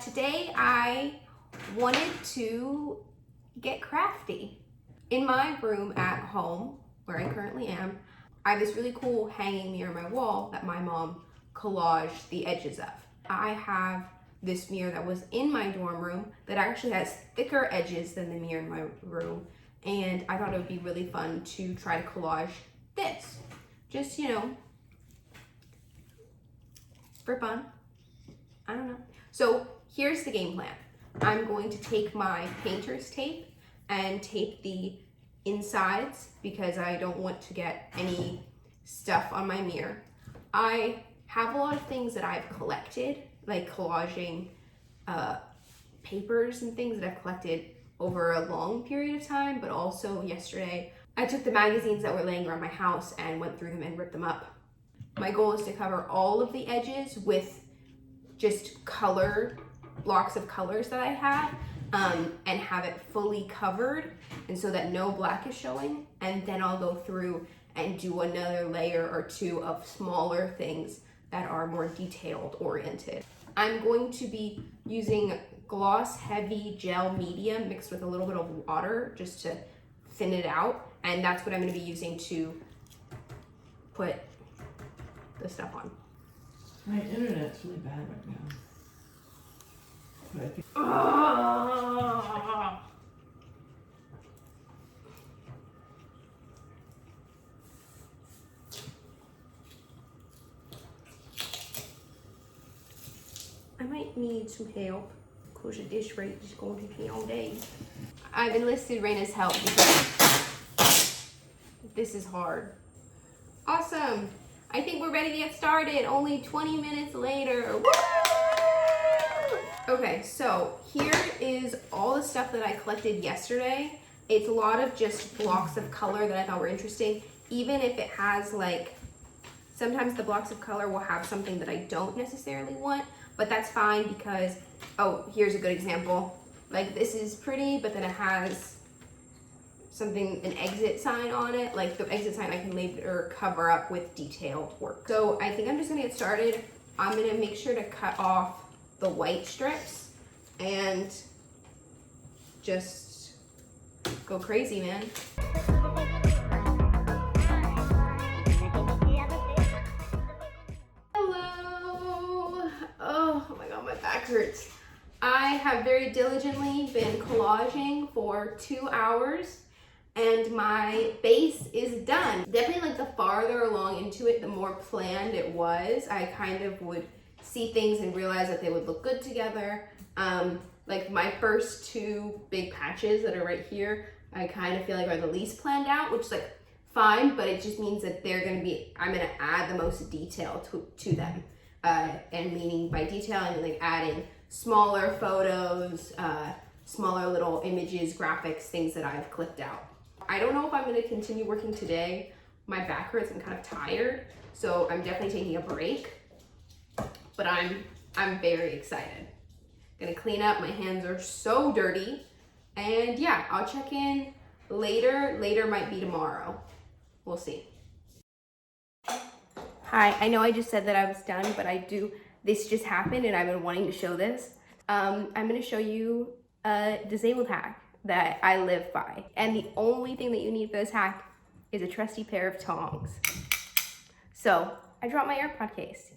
Today I wanted to get crafty. In my room at home, where I currently am, I have this really cool hanging mirror on my wall that my mom collaged the edges of. I have this mirror that was in my dorm room that actually has thicker edges than the mirror in my room, and I thought it would be really fun to try to collage this. Just, for fun. I don't know. So here's the game plan. I'm going to take my painter's tape and tape the insides because I don't want to get any stuff on my mirror. I have a lot of things that I've collected, like collaging papers and things that I've collected over a long period of time, but also yesterday I took the magazines that were laying around my house and went through them and ripped them up. My goal is to cover all of the edges with just blocks of colors that I have, and have it fully covered, and so that no black is showing. And then I'll go through and do another layer or two of smaller things that are more detailed oriented. I'm going to be using gloss heavy gel medium mixed with a little bit of water just to thin it out, and that's what I'm going to be using to put the stuff on. My internet's really bad right now. But I think I might need some help because at this rate it's going to take me all day. I've enlisted Raina's help because this is hard. Awesome. I think we're ready to get started. Only 20 minutes later. Woo! Okay, so here is all the stuff that I collected yesterday. It's a lot of just blocks of color that I thought were interesting. Even if it has sometimes the blocks of color will have something that I don't necessarily want, but that's fine because, here's a good example. Like this is pretty, but then it has an exit sign on it. Like the exit sign I can later cover up with detailed work. So I think I'm just gonna get started. I'm gonna make sure to cut off the white strips and just go crazy, man. Hello. Oh my God, my back hurts. I have very diligently been collaging for 2 hours. And my base is done. Definitely the farther along into it, the more planned it was. I kind of would see things and realize that they would look good together. Like my first two big patches that are right here, I kind of feel like are the least planned out, which is fine, but it just means that I'm gonna add the most detail to them. And meaning by detail, I mean adding smaller photos, smaller little images, graphics, things that I've clipped out. I don't know if I'm gonna continue working today. My back hurts, I'm kind of tired, so I'm definitely taking a break, but I'm very excited. Gonna clean up, my hands are so dirty, and yeah, I'll check in later. Later might be tomorrow. We'll see. Hi, I know I just said that I was done, but this just happened and I've been wanting to show this. I'm gonna show you a disabled hack that I live by. And the only thing that you need for this hack is a trusty pair of tongs. So I dropped my AirPod case,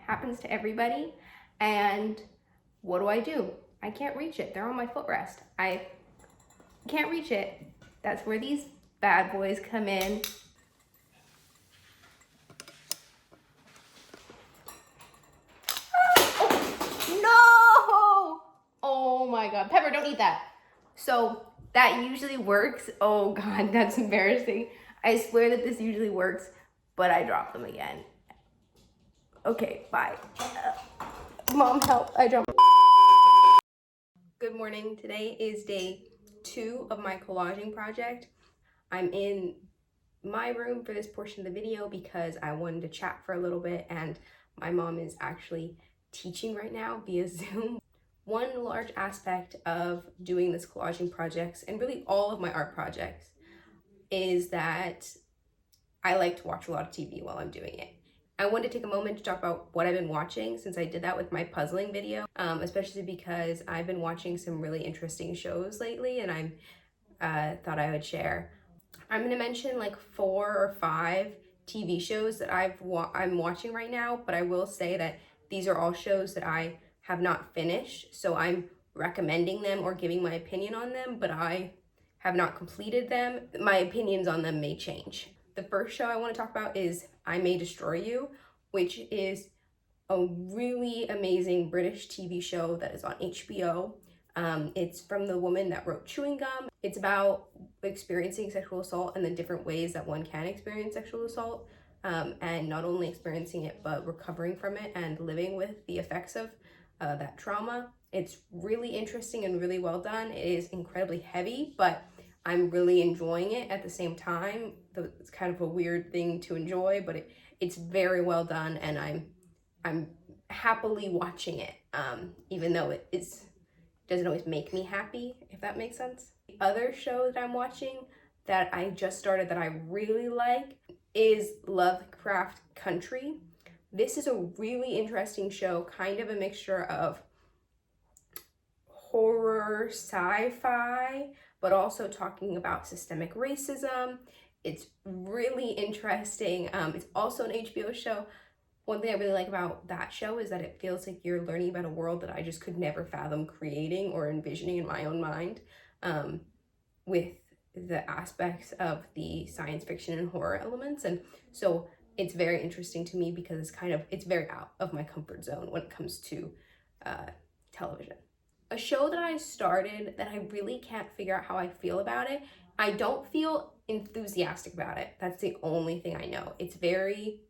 happens to everybody. And what do? I can't reach it. They're on my footrest. I can't reach it. That's where these bad boys come in. No! Oh my God, Pepper, don't eat that. So that usually works. Oh God, that's embarrassing. I swear that this usually works, but I dropped them again. Okay, bye. Mom, help, I dropped. Good morning, today is day 2 of my collaging project. I'm in my room for this portion of the video because I wanted to chat for a little bit, and my mom is actually teaching right now via Zoom. One large aspect of doing this collaging projects, and really all of my art projects, is that I like to watch a lot of TV while I'm doing it. I wanted to take a moment to talk about what I've been watching since I did that with my puzzling video, especially because I've been watching some really interesting shows lately, and I thought I would share. I'm gonna mention like 4 or 5 TV shows that I'm watching right now, but I will say that these are all shows that I have not finished, so I'm recommending them or giving my opinion on them, but I have not completed them. My opinions on them may change. The first show I want to talk about is I May Destroy You, which is a really amazing British TV show that is on HBO. It's from the woman that wrote Chewing Gum. It's about experiencing sexual assault and the different ways that one can experience sexual assault, and not only experiencing it, but recovering from it and living with the effects of that trauma. It's really interesting and really well done. It is incredibly heavy, but I'm really enjoying it at the same time. It's kind of a weird thing to enjoy, but it's very well done, and I'm happily watching it, even though it doesn't always make me happy, if that makes sense. The other show that I'm watching that I just started that I really like is Lovecraft Country. This is a really interesting show, kind of a mixture of horror, sci-fi, but also talking about systemic racism. It's really interesting. It's also an HBO show. One thing I really like about that show is that it feels like you're learning about a world that I just could never fathom creating or envisioning in my own mind, with the aspects of the science fiction and horror elements. And so it's very interesting to me because it's very out of my comfort zone when it comes to television. A show that I started that I really can't figure out how I feel about it. I don't feel enthusiastic about it. That's the only thing I know. It's very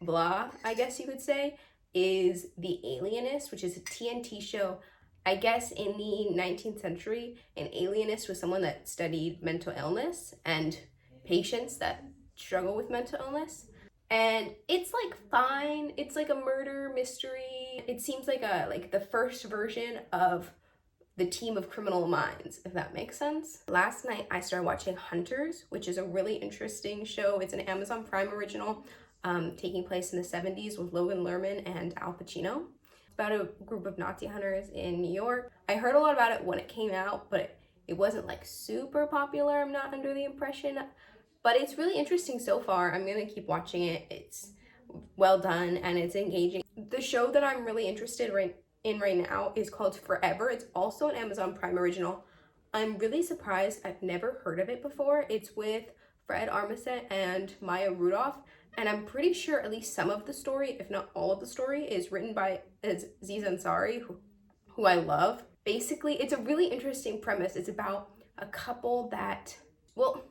blah, I guess you could say, is The Alienist, which is a TNT show. I guess in the 19th century, an alienist was someone that studied mental illness and patients that struggle with mental illness. And it's like fine. It's like a murder mystery. It seems like the first version of the Team of Criminal Minds, if that makes sense. Last night I started watching Hunters, which is a really interesting show. It's an Amazon Prime original, taking place in the 70s with Logan Lerman and Al Pacino. It's about a group of Nazi hunters in New York. I heard a lot about it when it came out, but it wasn't like super popular. I'm not under the impression, but it's really interesting so far. I'm gonna keep watching it. It's well done and it's engaging. The show that I'm really interested in right now is called Forever. It's also an Amazon Prime original. I'm really surprised I've never heard of it before. It's with Fred Armisen and Maya Rudolph, and I'm pretty sure at least some of the story, if not all of the story, is written by Aziz Ansari, who I love. Basically, it's a really interesting premise. It's about a couple that, well,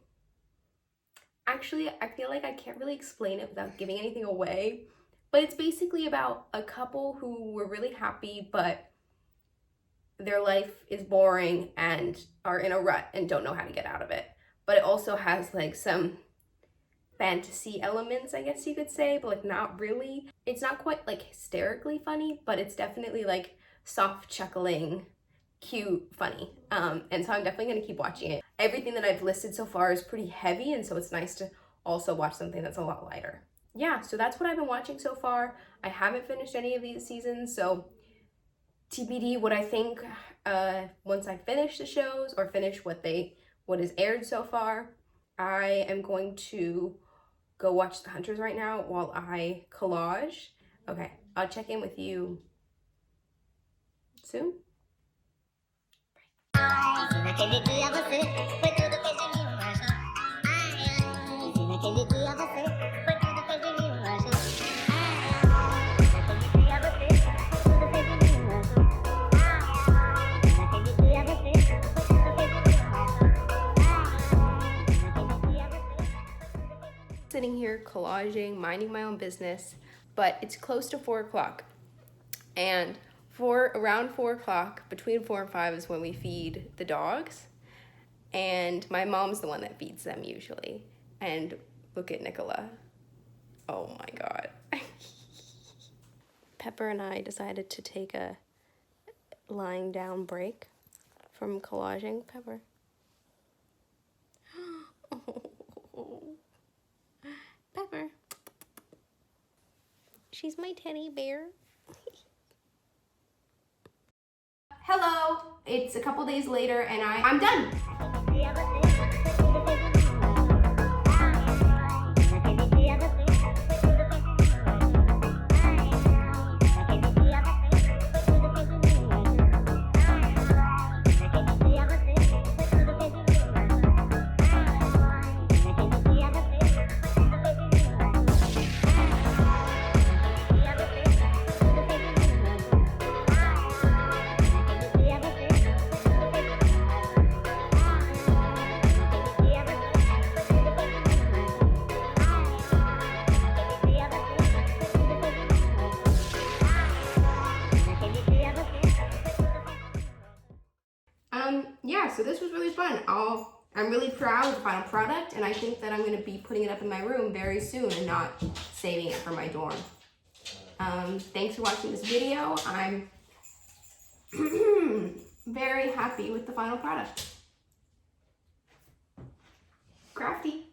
actually, I feel like I can't really explain it without giving anything away, but it's basically about a couple who were really happy, but their life is boring and are in a rut and don't know how to get out of it. But it also has like some fantasy elements, I guess you could say, but like not really. It's not quite like hysterically funny, but it's definitely like soft chuckling, cute, funny. And so I'm definitely gonna keep watching it. Everything that I've listed so far is pretty heavy, and so it's nice to also watch something that's a lot lighter. Yeah, so that's what I've been watching so far. I haven't finished any of these seasons, so TBD what I think once I finish the shows or finish what is aired so far. I am going to go watch The Hunters right now while I collage. Okay, I'll check in with you soon. Sitting here collaging, minding my own business, but it's close to 4 o'clock, and around 4 o'clock, between 4 and 5 is when we feed the dogs, and my mom's the one that feeds them usually. And look at Nicola. Oh my god. Pepper and I decided to take a lying down break from collaging. Pepper. Oh. Pepper. She's my teddy bear. Hello, it's a couple days later and I'm done. Yeah, so this was really fun. I'm really proud of the final product, and I think that I'm going to be putting it up in my room very soon and not saving it for my dorm. Thanks for watching this video. I'm very happy with the final product. Crafty.